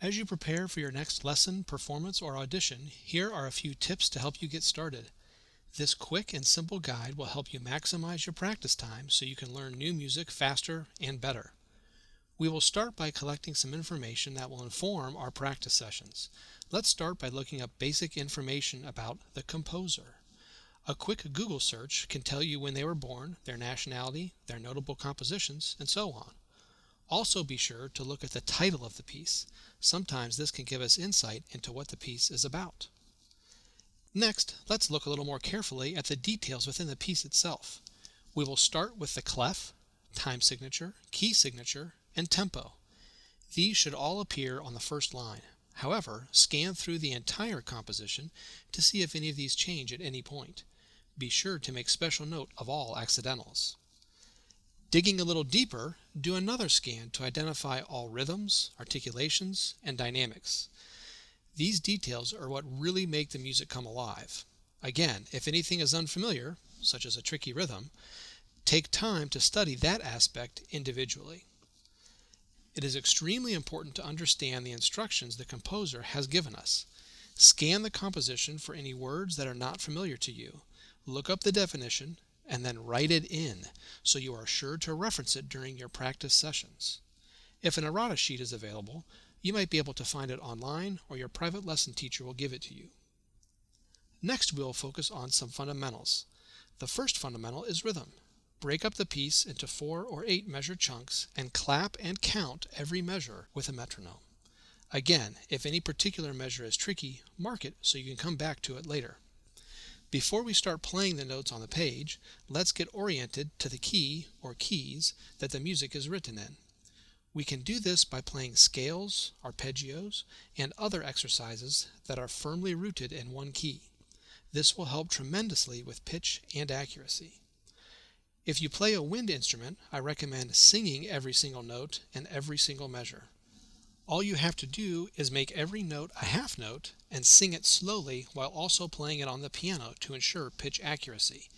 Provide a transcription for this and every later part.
As you prepare for your next lesson, performance, or audition, here are a few tips to help you get started. This quick and simple guide will help you maximize your practice time so you can learn new music faster and better. We will start by collecting some information that will inform our practice sessions. Let's start by looking up basic information about the composer. A quick Google search can tell you when they were born, their nationality, their notable compositions, and so on. Also be sure to look at the title of the piece. Sometimes this can give us insight into what the piece is about. Next, let's look a little more carefully at the details within the piece itself. We will start with the clef, time signature, key signature, and tempo. These should all appear on the first line. However, scan through the entire composition to see if any of these change at any point. Be sure to make special note of all accidentals. Digging a little deeper, do another scan to identify all rhythms, articulations, and dynamics. These details are what really make the music come alive. Again, if anything is unfamiliar, such as a tricky rhythm, take time to study that aspect individually. It is extremely important to understand the instructions the composer has given us. Scan the composition for any words that are not familiar to you. Look up the definition and then write it in so you are sure to reference it during your practice sessions. If an errata sheet is available, you might be able to find it online or your private lesson teacher will give it to you. Next, we will focus on some fundamentals. The first fundamental is rhythm. Break up the piece into 4 or 8 measure chunks and clap and count every measure with a metronome. Again, if any particular measure is tricky, mark it so you can come back to it later. Before we start playing the notes on the page, let's get oriented to the key or keys that the music is written in. We can do this by playing scales, arpeggios, and other exercises that are firmly rooted in one key. This will help tremendously with pitch and accuracy. If you play a wind instrument, I recommend singing every single note and every single measure. All you have to do is make every note a half note and sing it slowly while also playing it on the piano to ensure pitch accuracy.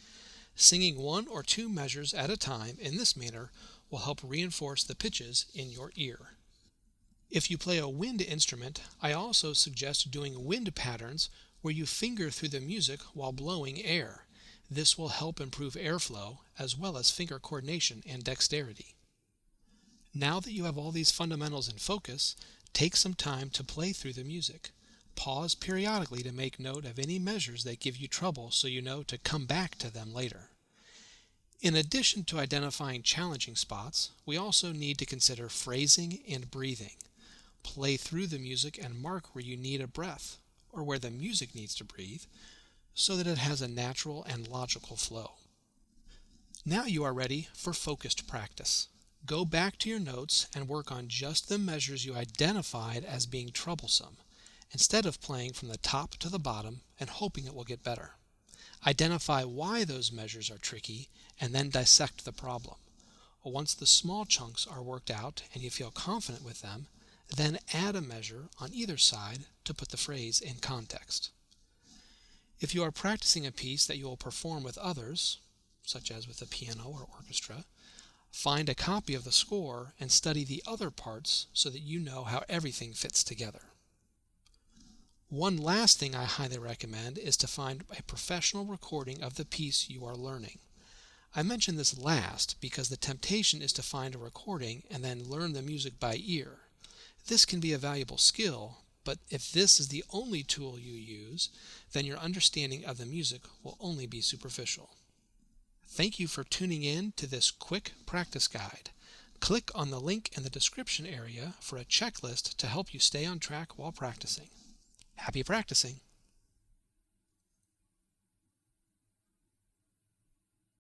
Singing 1 or 2 measures at a time in this manner will help reinforce the pitches in your ear. If you play a wind instrument, I also suggest doing wind patterns where you finger through the music while blowing air. This will help improve airflow as well as finger coordination and dexterity. Now that you have all these fundamentals in focus, take some time to play through the music. Pause periodically to make note of any measures that give you trouble so you know to come back to them later. In addition to identifying challenging spots, we also need to consider phrasing and breathing. Play through the music and mark where you need a breath or where the music needs to breathe so that it has a natural and logical flow. Now you are ready for focused practice. Go back to your notes and work on just the measures you identified as being troublesome, instead of playing from the top to the bottom and hoping it will get better. Identify why those measures are tricky and then dissect the problem. Once the small chunks are worked out and you feel confident with them, then add a measure on either side to put the phrase in context. If you are practicing a piece that you will perform with others, such as with a piano or orchestra, find a copy of the score and study the other parts so that you know how everything fits together. One last thing I highly recommend is to find a professional recording of the piece you are learning. I mention this last because the temptation is to find a recording and then learn the music by ear. This can be a valuable skill, but if this is the only tool you use, then your understanding of the music will only be superficial. Thank you for tuning in to this quick practice guide. Click on the link in the description area for a checklist to help you stay on track while practicing. Happy practicing!